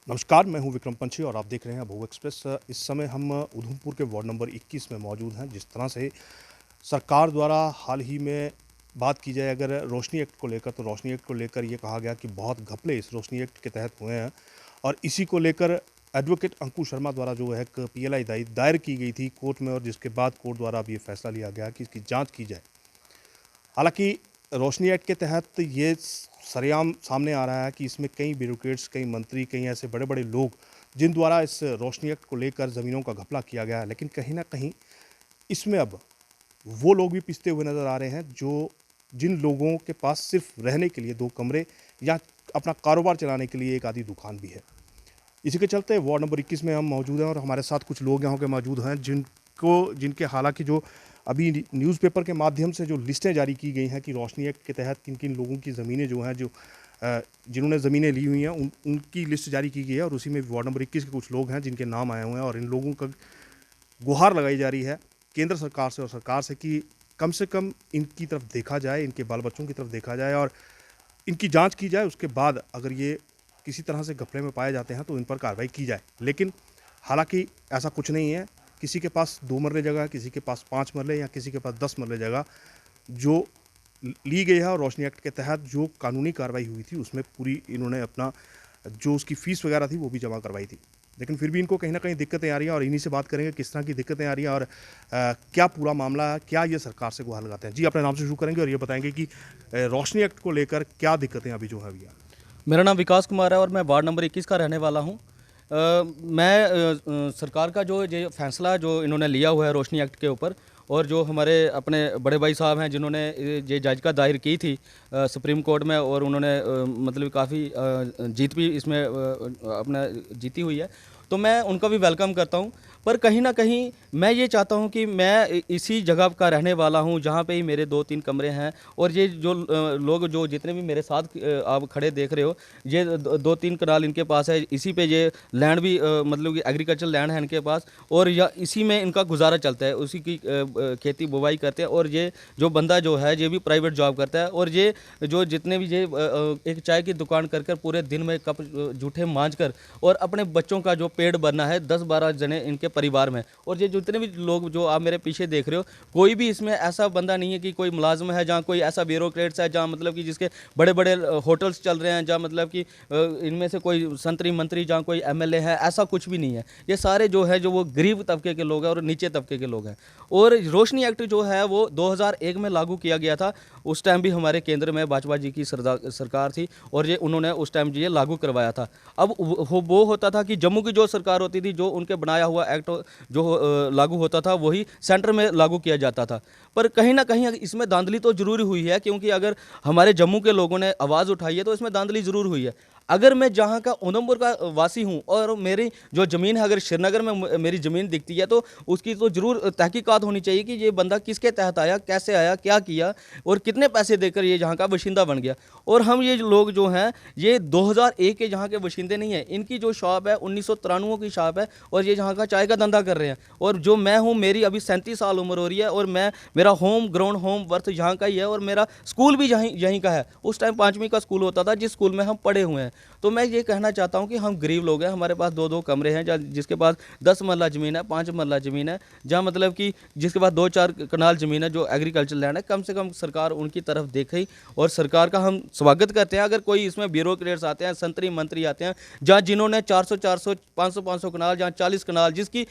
नमस्कार, मैं हूं विक्रम पंछी और आप देख रहे हैं अबोहर एक्सप्रेस। इस समय हम उधमपुर के वार्ड नंबर 21 में मौजूद हैं। जिस तरह से सरकार द्वारा हाल ही में बात की जाए अगर रोशनी एक्ट को लेकर, तो रोशनी एक्ट को लेकर ये कहा गया कि बहुत घपले इस रोशनी एक्ट के तहत हुए हैं और इसी को लेकर एडवोकेट अंकुश शर्मा द्वारा जो है एक पीएलआई दायर की गई थी कोर्ट में, और जिसके बाद कोर्ट द्वारा अब ये फैसला लिया गया कि इसकी जाँच की जाए। हालांकि रोशनी एक्ट के तहत ये सरेआम सामने आ रहा है कि इसमें कई ब्यूरोक्रेट्स, कई मंत्री, कई ऐसे बड़े बड़े लोग जिन द्वारा इस रोशनी एक्ट को लेकर ज़मीनों का घपला किया गया है, लेकिन कहीं ना कहीं इसमें अब वो लोग भी पिसते हुए नज़र आ रहे हैं जो जिन लोगों के पास सिर्फ रहने के लिए 2 कमरे या अपना कारोबार चलाने के लिए एक आधी दुकान भी है। इसी के चलते वार्ड नंबर 21 में हम मौजूद हैं और हमारे साथ कुछ लोग यहाँ के मौजूद हैं जिनके हालांकि जो अभी न्यूज़पेपर के माध्यम से जो लिस्टें जारी की गई हैं कि रोशनी एक्ट के तहत किन किन लोगों की ज़मीनें जो हैं जिन्होंने ज़मीनें ली हुई हैं उनकी लिस्ट जारी की गई है, और उसी में वार्ड नंबर 21 के कुछ लोग हैं जिनके नाम आए हुए हैं और इन लोगों का गुहार लगाई जा रही है केंद्र सरकार से और सरकार से कि कम से कम इनकी तरफ देखा जाए, इनके बाल बच्चों की तरफ देखा जाए और इनकी जांच की जाए। उसके बाद अगर ये किसी तरह से घपले में पाए जाते हैं तो इन पर कार्रवाई की जाए। लेकिन हालांकि ऐसा कुछ नहीं है। किसी के पास 2 मरले जगह, किसी के पास 5 मरले या किसी के पास 10 मरले जगह जो ली गई है, और रोशनी एक्ट के तहत जो कानूनी कार्रवाई हुई थी उसमें पूरी इन्होंने अपना जो उसकी फ़ीस वगैरह थी वो भी जमा करवाई थी। लेकिन फिर भी इनको कहीं ना कहीं दिक्कतें आ रही हैं और इन्हीं से बात करेंगे किस तरह की दिक्कतें आ रही हैं और क्या पूरा मामला है, क्या ये सरकार से गुहार लगाते हैं। जी, अपने नाम से शुरू करेंगे और ये बताएंगे कि रोशनी एक्ट को लेकर क्या दिक्कतें अभी जो है अभी मेरा नाम विकास कुमार है और मैं वार्ड नंबर 21 का रहने वाला हूँ। सरकार का जो ये फैसला जो इन्होंने लिया हुआ है रोशनी एक्ट के ऊपर, और जो हमारे अपने बड़े भाई साहब हैं जिन्होंने ये याचिका दायर की थी सुप्रीम कोर्ट में, और उन्होंने मतलब काफ़ी जीत भी इसमें अपना जीती हुई है, तो मैं उनका भी वेलकम करता हूँ। पर कहीं ना कहीं मैं ये चाहता हूँ कि मैं इसी जगह का रहने वाला हूँ जहाँ पे ही मेरे 2-3 कमरे हैं, और ये जो लोग जो जितने भी मेरे साथ आप खड़े देख रहे हो, ये 2-3 कनाल इनके पास है। इसी पे ये लैंड भी मतलब कि एग्रीकल्चर लैंड है इनके पास, और या इसी में इनका गुजारा चलता है, उसी की खेती बुवाई करते हैं। और ये जो बंदा जो है ये भी प्राइवेट जॉब करता है, और ये जो जितने भी ये एक चाय की दुकान कर कर पूरे दिन में कप जूठे मांझ कर और अपने बच्चों का जो पेट भरना है, 10-12 जने इनके परिवार में। और ये जितने भी लोग जो आप मेरे पीछे देख रहे हो, कोई भी इसमें ऐसा बंदा नहीं है कि कोई मुलाजिम है, जहाँ कोई ऐसा ब्यूरोक्रेट्स है, जहाँ मतलब कि जिसके बड़े बड़े होटल्स चल रहे हैं, जहाँ मतलब कि इनमें से कोई संतरी मंत्री, जहाँ कोई एमएलए है, ऐसा कुछ भी नहीं है। ये सारे जो है जो वो गरीब तबके के लोग हैं और नीचे तबके के लोग हैं। और रोशनी एक्ट जो है वो 2001 में लागू किया गया था। उस टाइम भी हमारे केंद्र में भाजपा जी की सरकार थी, और ये उन्होंने उस टाइम ये लागू करवाया था। अब वो होता था कि जम्मू की जो सरकार होती थी, जो उनके बनाया हुआ एक्ट जो लागू होता था वही सेंटर में लागू किया जाता था। पर कहीं ना कहीं इसमें धांधली तो जरूर हुई है, क्योंकि अगर हमारे जम्मू के लोगों ने आवाज़ उठाई है तो इसमें धांधली जरूर हुई है। अगर मैं जहाँ का उधमपुर का वासी हूँ और मेरी जो ज़मीन है अगर श्रीनगर में मेरी ज़मीन दिखती है, तो उसकी तो ज़रूर तहकीकात होनी चाहिए कि ये बंदा किसके तहत आया, कैसे आया, क्या किया और कितने पैसे देकर ये जहाँ का बाशिंदा बन गया। और हम ये लोग जो हैं ये 2001 के जहाँ के बाशिंदे नहीं हैं। इनकी जो शॉप है 1993 की शॉप है, और ये जहाँ का चाय का धंधा कर रहे हैं। और जो मैं हूँ, मेरी अभी 37 साल उम्र हो रही है, और मेरा होम ग्राउंड होम वर्थ यहाँ का ही है, और मेरा स्कूल भी यहीं का है। उस टाइम 5वीं का स्कूल होता था जिस स्कूल में हम पढ़े हुए हैं। तो मैं ये कहना चाहता हूँ कि हम गरीब लोग हैं, हमारे पास 2-2 कमरे हैं, जिसके पास 10 मरला ज़मीन है, 5 मरला ज़मीन है, जहाँ मतलब कि जिसके पास 2-4 कनाल ज़मीन है जो एग्रीकल्चर लैंड है। कम से कम सरकार उनकी तरफ देखे, और सरकार का हम स्वागत करते हैं। अगर कोई इसमें ब्यूरोक्रेट्स आते हैं, संतरी मंत्री आते हैं, जहाँ जिन्होंने 400-400, 500-500 कनाल, जहाँ 40 कनाल, जिसकी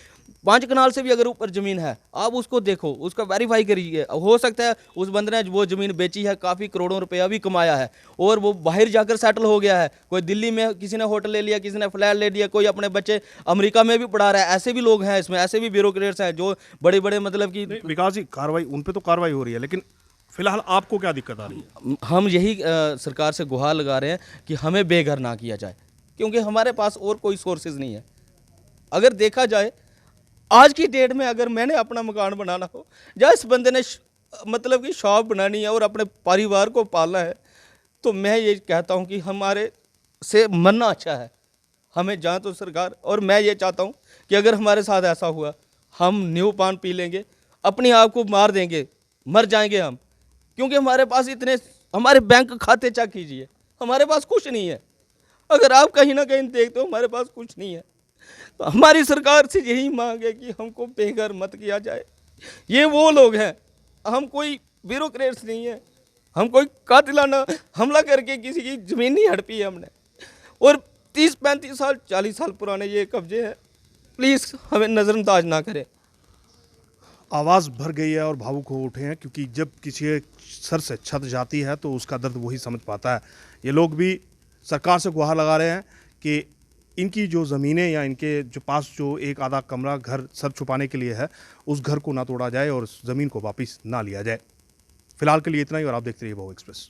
5 कनाल से भी अगर ऊपर ज़मीन है, आप उसको देखो, उसका वेरीफाई करिए। हो सकता है उस बंदे ने वो ज़मीन बेची है, काफ़ी करोड़ों रुपया भी कमाया है, और वो बाहर जाकर सेटल हो गया है। कोई दिल्ली में किसी ने होटल ले लिया, किसी ने फ्लैट ले लिया, कोई अपने बच्चे अमेरिका में भी पढ़ा रहा है। ऐसे भी लोग हैं इसमें, ऐसे भी ब्यूरोक्रेट्स हैं जो बड़े बड़े मतलब कि विकास जी, कार्रवाई उन पे तो कार्रवाई हो रही है, लेकिन फिलहाल आपको क्या दिक्कत आ रही है? हम यही सरकार से गुहार लगा रहे हैं कि हमें बेघर ना किया जाए, क्योंकि हमारे पास और कोई सोर्सेज नहीं है। अगर देखा जाए आज की डेट में, अगर मैंने अपना मकान बनाना हो, या इस बंदे ने मतलब कि शॉप बनानी है और अपने परिवार को पालना है, तो मैं ये कहता हूँ कि हमारे से मरना अच्छा है। हमें जहाँ तो सरकार, और मैं ये चाहता हूँ कि अगर हमारे साथ ऐसा हुआ, हम नींबू पान पी लेंगे, अपने आप को मार देंगे, मर जाएंगे हम। क्योंकि हमारे पास इतने, हमारे बैंक खाते चेक कीजिए, हमारे पास कुछ नहीं है। अगर आप कहीं ना कहीं देखते हो हमारे पास कुछ नहीं है, तो हमारी सरकार से यही मांग है कि हमको बेघर मत किया जाए। ये वो लोग हैं, हम कोई ब्यूरोक्रेट्स नहीं है, हम कोई कातिलाना हमला करके किसी की ज़मीन नहीं हड़पी है हमने। और 30-35 साल 40 साल पुराने ये कब्जे हैं, प्लीज़ हमें नज़रअंदाज ना करें। आवाज़ भर गई है और भावुक हो उठे हैं, क्योंकि जब किसी के सर से छत जाती है तो उसका दर्द वही समझ पाता है। ये लोग भी सरकार से गुहार लगा रहे हैं कि इनकी जो ज़मीनें या इनके जो पास जो एक आधा कमरा घर सर छुपाने के लिए है, उस घर को ना तोड़ा जाए और उस ज़मीन को वापस ना लिया जाए। फिलहाल के लिए इतना ही, और आप देखते रहिए बहु एक्सप्रेस।